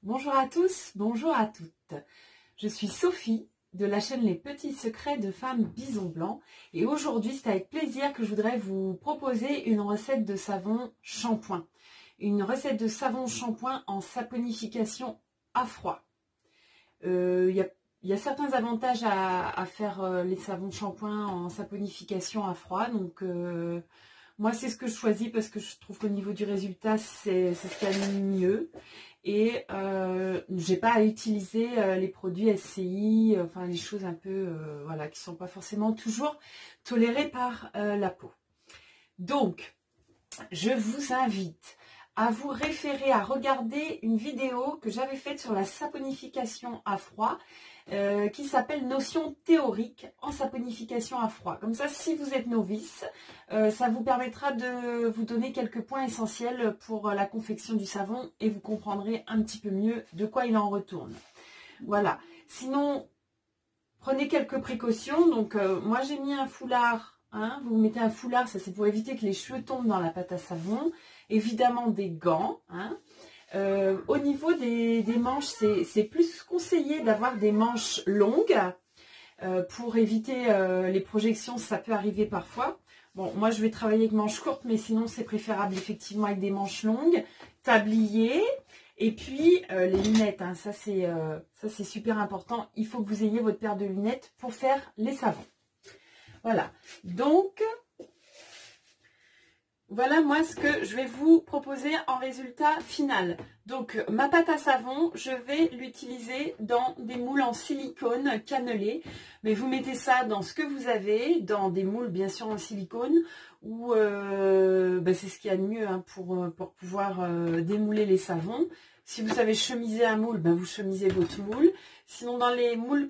Bonjour à tous, bonjour à toutes. Je suis Sophie de la chaîne Les Petits Secrets de Femmes Bison Blanc et aujourd'hui c'est avec plaisir que je voudrais vous proposer une recette de savon shampoing. Une recette de savon shampoing en saponification à froid. Il y a certains avantages à faire les savons shampoing en saponification à froid, donc moi c'est ce que je choisis parce que je trouve qu'au niveau du résultat c'est ce qu'il y a de mieux. Et j'ai pas à utiliser les produits SCI, enfin les choses un peu voilà, qui sont pas forcément toujours tolérées par la peau. Donc, je vous invite à vous référer, à regarder une vidéo que j'avais faite sur la saponification à froid qui s'appelle Notions théoriques en saponification à froid. Comme ça, si vous êtes novice, ça vous permettra de vous donner quelques points essentiels pour la confection du savon et vous comprendrez un petit peu mieux de quoi il en retourne. Voilà. Sinon, prenez quelques précautions. Donc, moi, j'ai mis un foulard. Hein, vous mettez un foulard, ça c'est pour éviter que les cheveux tombent dans la pâte à savon. Évidemment, des gants. Hein. Au niveau des manches, c'est plus conseillé d'avoir des manches longues pour éviter les projections, ça peut arriver parfois. Bon, moi je vais travailler avec manches courtes, mais sinon c'est préférable effectivement avec des manches longues, tablier, et puis les lunettes, hein, ça c'est super important. Il faut que vous ayez votre paire de lunettes pour faire les savons. Voilà, donc voilà moi ce que je vais vous proposer en résultat final. Donc ma pâte à savon, je vais l'utiliser dans des moules en silicone cannelé. Mais vous mettez ça dans ce que vous avez, dans des moules bien sûr en silicone, ou c'est ce qu'il y a de mieux hein, pour pouvoir démouler les savons. Si vous savez chemiser un moule, vous chemisez votre moule. Sinon dans les moules...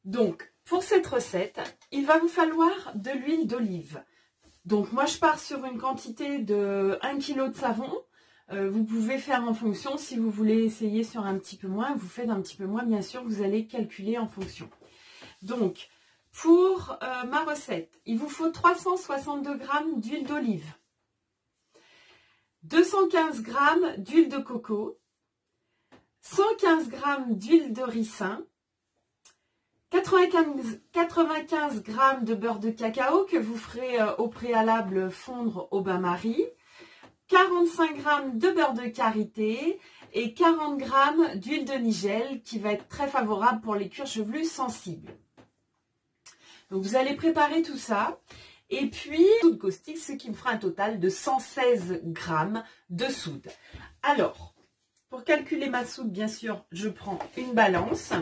Donc pour cette recette, il va vous falloir de l'huile d'olive. Donc moi je pars sur une quantité de 1 kg de savon. Vous pouvez faire en fonction. Si vous voulez essayer sur un petit peu moins, vous faites un petit peu moins. Bien sûr, vous allez calculer en fonction. Donc pour ma recette, il vous faut 362 g d'huile d'olive, 215 g d'huile de coco, 115 g d'huile de ricin, 95 g de beurre de cacao que vous ferez au préalable fondre au bain-marie, 45 g de beurre de karité et 40 g d'huile de nigel qui va être très favorable pour les cuirs chevelus sensibles. Donc vous allez préparer tout ça et puis soude caustique, ce qui me fera un total de 116 g de soude. Alors, pour calculer ma soude, bien sûr, je prends une balance.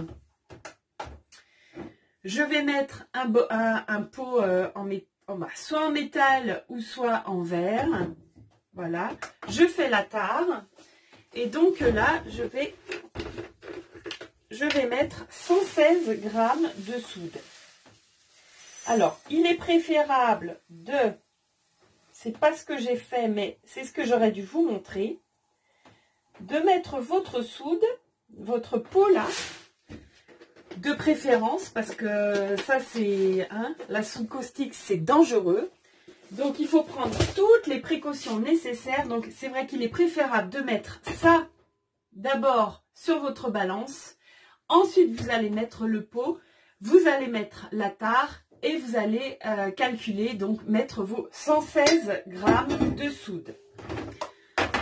Je vais mettre un pot soit en métal ou soit en verre. Voilà. Je fais la tare. Et donc là, je vais mettre 116 g de soude. Alors, il est préférable de... C'est pas ce que j'ai fait, mais c'est ce que j'aurais dû vous montrer. De mettre votre soude, votre pot là, de préférence, parce que ça c'est la soude caustique, c'est dangereux. Donc il faut prendre toutes les précautions nécessaires. Donc c'est vrai qu'il est préférable de mettre ça d'abord sur votre balance. Ensuite vous allez mettre le pot, vous allez mettre la tare et vous allez calculer, donc mettre vos 116 g de soude.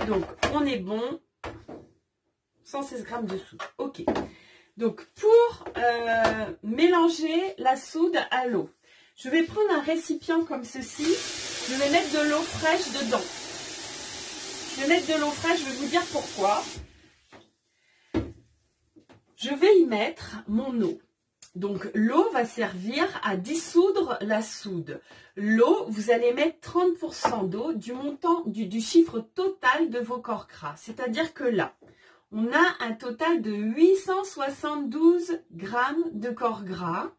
Donc on est bon, 116 g de soude, ok. Donc, pour mélanger la soude à l'eau, je vais prendre un récipient comme ceci. Je vais mettre de l'eau fraîche dedans. Je vais mettre de l'eau fraîche, je vais vous dire pourquoi. Je vais y mettre mon eau. Donc, l'eau va servir à dissoudre la soude. L'eau, vous allez mettre 30% d'eau du montant, du chiffre total de vos corps gras. C'est-à-dire que là, on a un total de 872 g de corps gras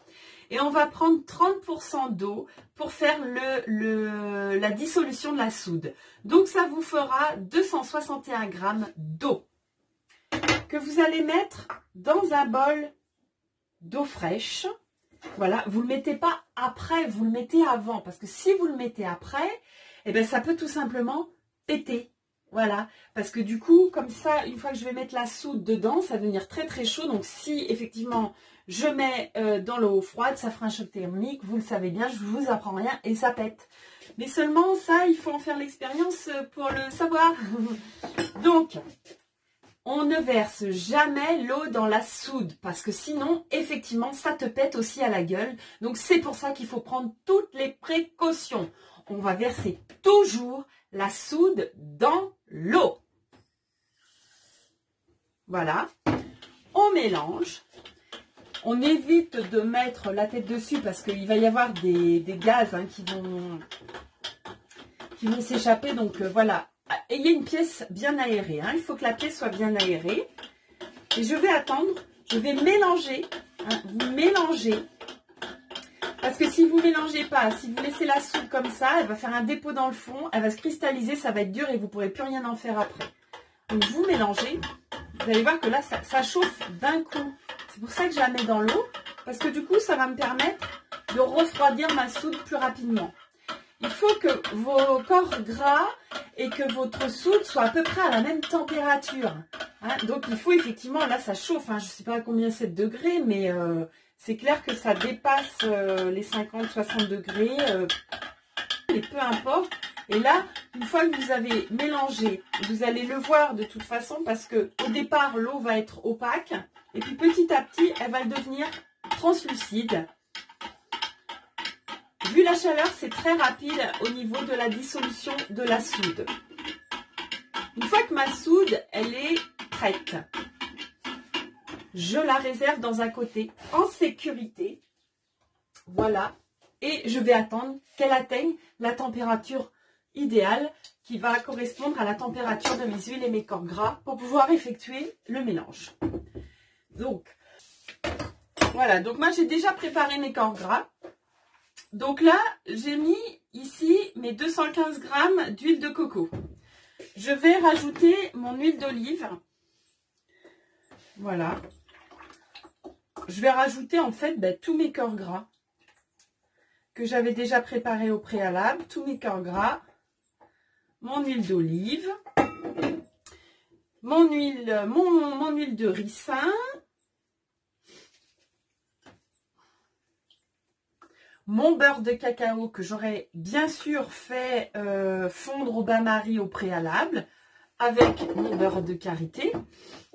et on va prendre 30% d'eau pour faire la dissolution de la soude. Donc ça vous fera 261 g d'eau que vous allez mettre dans un bol d'eau fraîche. Voilà, vous ne le mettez pas après, vous le mettez avant parce que si vous le mettez après, eh bien, ça peut tout simplement péter. Voilà, parce que du coup, comme ça, une fois que je vais mettre la soude dedans, ça va devenir très très chaud. Donc si effectivement je mets dans l'eau froide, ça fera un choc thermique. Vous le savez bien, je vous apprends rien et ça pète. Mais seulement ça, il faut en faire l'expérience pour le savoir. Donc, on ne verse jamais l'eau dans la soude parce que sinon, effectivement, ça te pète aussi à la gueule. Donc c'est pour ça qu'il faut prendre toutes les précautions. On va verser toujours la soude dans l'eau. Voilà, on mélange. On évite de mettre la tête dessus parce qu'il va y avoir des gaz hein, qui vont s'échapper. Donc voilà, ayez une pièce bien aérée. Hein. Il faut que la pièce soit bien aérée. Et je vais attendre, je vais mélanger. Hein, vous mélangez. Parce que si vous ne mélangez pas, si vous laissez la soude comme ça, elle va faire un dépôt dans le fond, elle va se cristalliser, ça va être dur et vous ne pourrez plus rien en faire après. Donc vous mélangez, vous allez voir que là, ça chauffe d'un coup. C'est pour ça que je la mets dans l'eau, parce que du coup, ça va me permettre de refroidir ma soude plus rapidement. Il faut que vos corps gras et que votre soude soient à peu près à la même température. Hein. Donc il faut effectivement, là ça chauffe, hein. Je ne sais pas à combien c'est de degrés, mais c'est clair que ça dépasse les 50-60 degrés, et peu importe. Et là, une fois que vous avez mélangé, vous allez le voir de toute façon parce que au départ, l'eau va être opaque et puis petit à petit, elle va devenir translucide. Vu la chaleur, c'est très rapide au niveau de la dissolution de la soude. Une fois que ma soude, elle est prête, je la réserve dans un côté en sécurité. Voilà. Et je vais attendre qu'elle atteigne la température idéale qui va correspondre à la température de mes huiles et mes corps gras pour pouvoir effectuer le mélange. Donc, voilà. Donc, moi, j'ai déjà préparé mes corps gras. Donc là, j'ai mis ici mes 215 g d'huile de coco. Je vais rajouter mon huile d'olive. Voilà. Je vais rajouter en fait tous mes corps gras que j'avais déjà préparés au préalable. Tous mes corps gras. Mon huile d'olive. Mon huile de ricin. Mon beurre de cacao que j'aurais bien sûr fait fondre au bain-marie au préalable avec mon beurre de karité.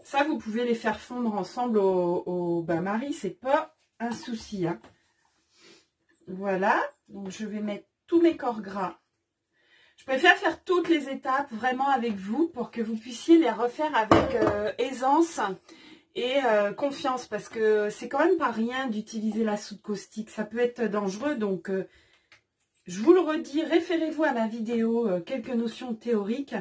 Ça, vous pouvez les faire fondre ensemble au bain-marie, c'est pas un souci. Hein. Voilà, donc je vais mettre tous mes corps gras. Je préfère faire toutes les étapes vraiment avec vous pour que vous puissiez les refaire avec aisance et confiance, parce que c'est quand même pas rien d'utiliser la soude caustique, ça peut être dangereux. Donc je vous le redis, référez-vous à ma vidéo quelques notions théoriques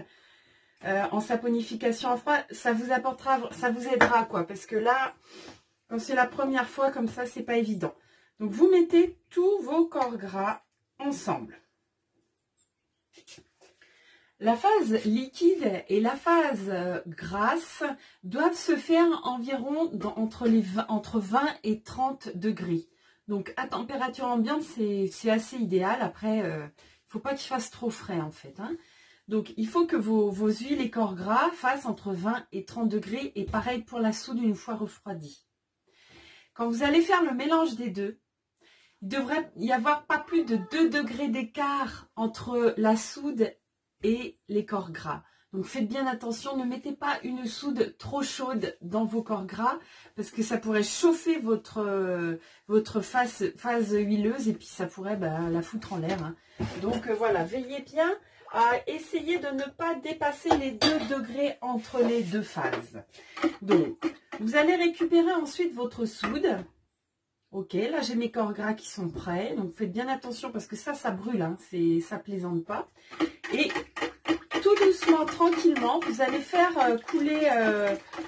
en saponification en froid, ça vous apportera, ça vous aidera quoi, parce que là quand c'est la première fois comme ça, c'est pas évident. Donc vous mettez tous vos corps gras ensemble. La phase liquide et la phase grasse doivent se faire environ entre 20 et 30 degrés. Donc à température ambiante, c'est assez idéal. Après, il ne faut pas qu'il fasse trop frais en fait. Hein. Donc il faut que vos huiles et corps gras fassent entre 20 et 30 degrés. Et pareil pour la soude une fois refroidie. Quand vous allez faire le mélange des deux, il devrait y avoir pas plus de 2 degrés d'écart entre la soude et les corps gras. Donc faites bien attention, ne mettez pas une soude trop chaude dans vos corps gras parce que ça pourrait chauffer votre phase huileuse et puis ça pourrait la foutre en l'air. Hein. Donc voilà, veillez bien à essayer de ne pas dépasser les 2 degrés entre les deux phases. Donc vous allez récupérer ensuite votre soude. Ok, là j'ai mes corps gras qui sont prêts, donc faites bien attention parce que ça brûle, hein, ça plaisante pas. Et tout doucement, tranquillement, vous allez faire couler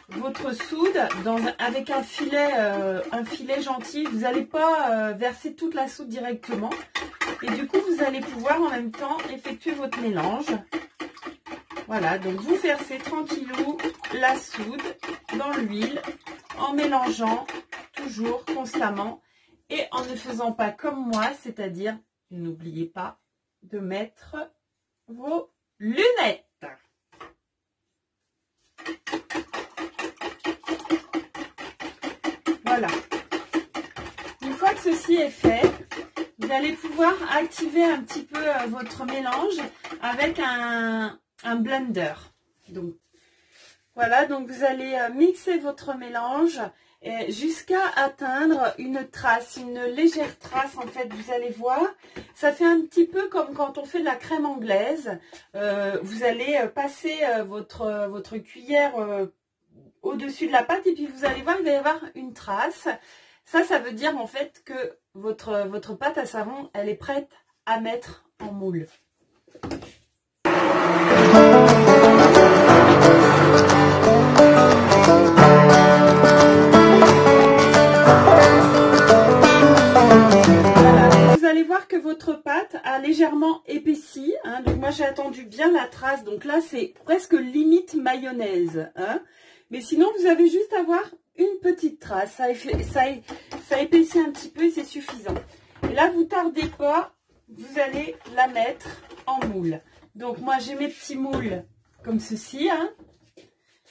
votre soude avec un filet gentil. Vous n'allez pas verser toute la soude directement. Et du coup, vous allez pouvoir en même temps effectuer votre mélange. Voilà, donc vous versez tranquillou la soude dans l'huile en mélangeant toujours constamment et en ne faisant pas comme moi, c'est-à-dire n'oubliez pas de mettre vos lunettes. Voilà. Une fois que ceci est fait, vous allez pouvoir activer un petit peu votre mélange avec un blender. Donc, voilà, donc vous allez mixer votre mélange jusqu'à atteindre une trace, une légère trace en fait, vous allez voir. Ça fait un petit peu comme quand on fait de la crème anglaise. Vous allez passer votre cuillère au-dessus de la pâte et puis vous allez voir, il va y avoir une trace. Ça veut dire en fait que votre pâte à savon, elle est prête à mettre en moule. Voilà, vous allez voir que votre pâte a légèrement épaissi. Hein, donc moi j'ai attendu bien la trace. Donc là c'est presque limite mayonnaise. Hein. Mais sinon vous avez juste à voir une petite trace. Ça épaissit un petit peu et c'est suffisant. Et là vous tardez pas, vous allez la mettre en moule. Donc moi j'ai mes petits moules comme ceci. Hein.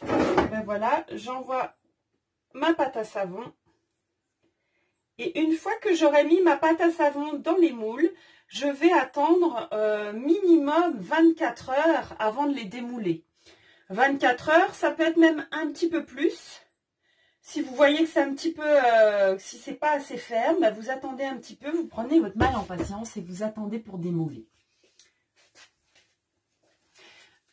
Ben voilà, j'envoie ma pâte à savon. Et une fois que j'aurai mis ma pâte à savon dans les moules, je vais attendre minimum 24 heures avant de les démouler. 24 heures, ça peut être même un petit peu plus. Si vous voyez que c'est un petit peu, si c'est pas assez ferme, ben vous attendez un petit peu, vous prenez votre mal en patience et vous attendez pour démouler.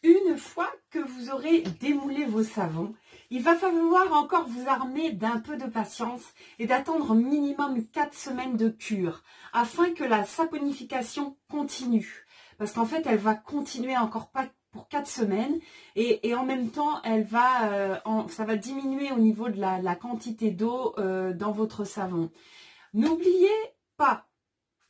Une fois que vous aurez démoulé vos savons, il va falloir encore vous armer d'un peu de patience et d'attendre minimum 4 semaines de cure afin que la saponification continue. Parce qu'en fait, elle va continuer encore pas pour 4 semaines et en même temps, elle va, ça va diminuer au niveau de la quantité d'eau dans votre savon. N'oubliez pas,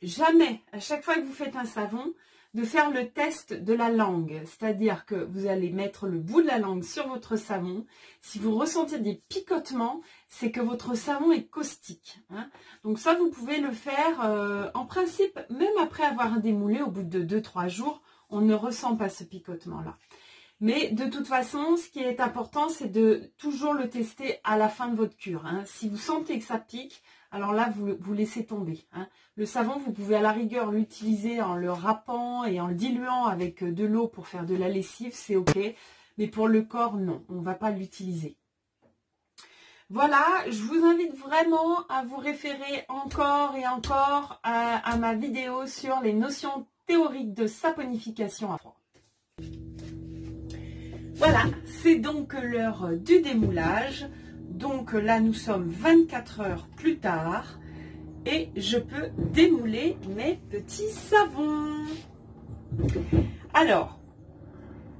jamais, à chaque fois que vous faites un savon, de faire le test de la langue, c'est-à-dire que vous allez mettre le bout de la langue sur votre savon. Si vous ressentez des picotements, c'est que votre savon est caustique. Hein. Donc ça, vous pouvez le faire en principe, même après avoir démoulé, au bout de 2-3 jours, on ne ressent pas ce picotement-là. Mais de toute façon, ce qui est important, c'est de toujours le tester à la fin de votre cure. Hein. Si vous sentez que ça pique, alors là, vous laissez tomber. Hein. Le savon, vous pouvez à la rigueur l'utiliser en le râpant et en le diluant avec de l'eau pour faire de la lessive, c'est ok. Mais pour le corps, non, on ne va pas l'utiliser. Voilà, je vous invite vraiment à vous référer encore et encore à ma vidéo sur les notions théoriques de saponification à froid. Voilà, c'est donc l'heure du démoulage. Donc là, nous sommes 24 heures plus tard et je peux démouler mes petits savons. Alors,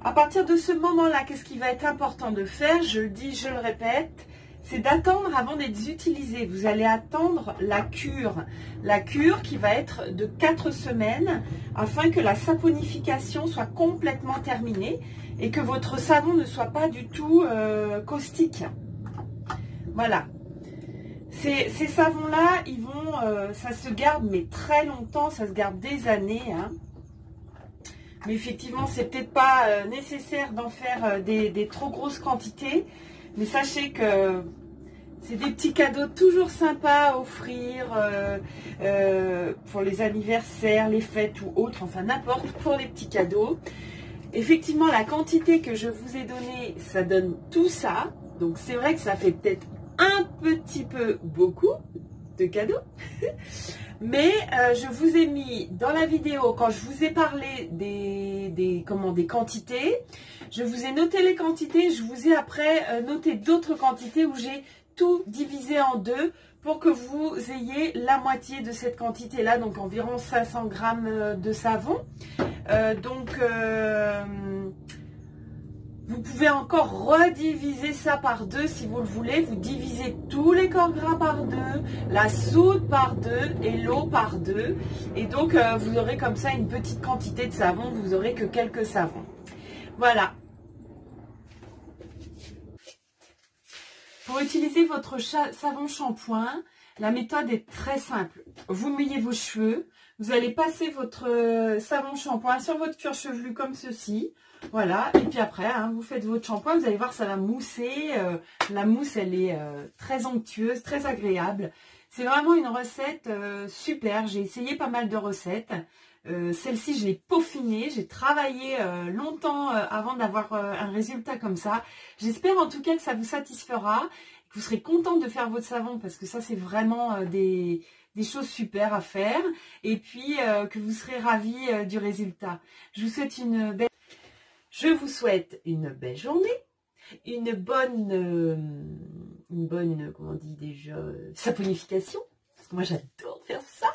à partir de ce moment-là, qu'est-ce qui va être important de faire? Je le dis, je le répète, c'est d'attendre avant d'être utilisé. Vous allez attendre la cure. La cure qui va être de 4 semaines afin que la saponification soit complètement terminée et que votre savon ne soit pas du tout caustique. Voilà. Ces savons-là, ils vont, ça se garde mais très longtemps, ça se garde des années. Hein. Mais effectivement, c'est peut-être pas nécessaire d'en faire des trop grosses quantités. Mais sachez que c'est des petits cadeaux toujours sympas à offrir pour les anniversaires, les fêtes ou autres, enfin n'importe, pour les petits cadeaux. Effectivement, la quantité que je vous ai donnée, ça donne tout ça. Donc c'est vrai que ça fait peut-être un petit peu beaucoup de cadeaux. Mais je vous ai mis dans la vidéo, quand je vous ai parlé des quantités, je vous ai noté les quantités, je vous ai après noté d'autres quantités où j'ai tout divisé en deux pour que vous ayez la moitié de cette quantité-là, donc environ 500 grammes de savon. Vous pouvez encore rediviser ça par deux si vous le voulez. Vous divisez tous les corps gras par deux, la soude par deux et l'eau par deux. Et donc, vous aurez comme ça une petite quantité de savon. Vous n'aurez que quelques savons. Voilà. Pour utiliser votre savon shampoing, la méthode est très simple. Vous mouillez vos cheveux, Vous allez passer votre savon shampoing sur votre cuir chevelu comme ceci. Voilà, et puis après, hein, vous faites votre shampoing, vous allez voir, ça va mousser. La mousse, elle est très onctueuse, très agréable. C'est vraiment une recette super. J'ai essayé pas mal de recettes. Celle-ci, je l'ai peaufinée. J'ai travaillé longtemps avant d'avoir un résultat comme ça. J'espère en tout cas que ça vous satisfera, que vous serez content de faire votre savon parce que ça, c'est vraiment des choses super à faire. Et puis, que vous serez ravis du résultat. Je vous souhaite une belle journée, une bonne, comment on dit déjà, saponification, parce que moi j'adore faire ça.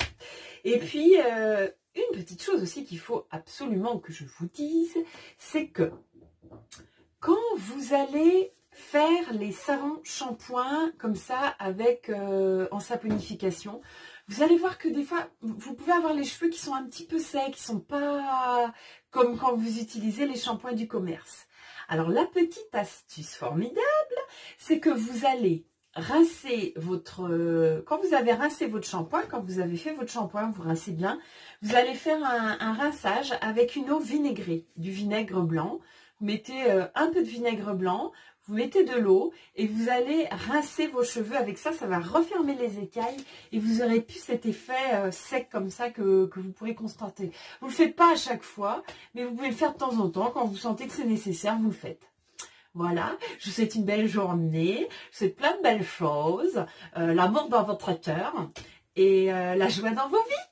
Et puis, une petite chose aussi qu'il faut absolument que je vous dise, c'est que quand vous allez faire les savons shampoing comme ça avec en saponification, vous allez voir que des fois, vous pouvez avoir les cheveux qui sont un petit peu secs, qui sont pas comme quand vous utilisez les shampoings du commerce. Alors, la petite astuce formidable, c'est que vous allez rincer quand vous avez rincé votre shampoing, quand vous avez fait votre shampoing, vous rincez bien, vous allez faire un rinçage avec une eau vinaigrée, du vinaigre blanc. Vous mettez un peu de vinaigre blanc, vous mettez de l'eau et vous allez rincer vos cheveux avec ça. Ça va refermer les écailles et vous aurez plus cet effet sec comme ça que vous pourrez constater. Vous ne le faites pas à chaque fois, mais vous pouvez le faire de temps en temps. Quand vous sentez que c'est nécessaire, vous le faites. Voilà, je vous souhaite une belle journée, je vous souhaite plein de belles choses, l'amour dans votre cœur et la joie dans vos vies.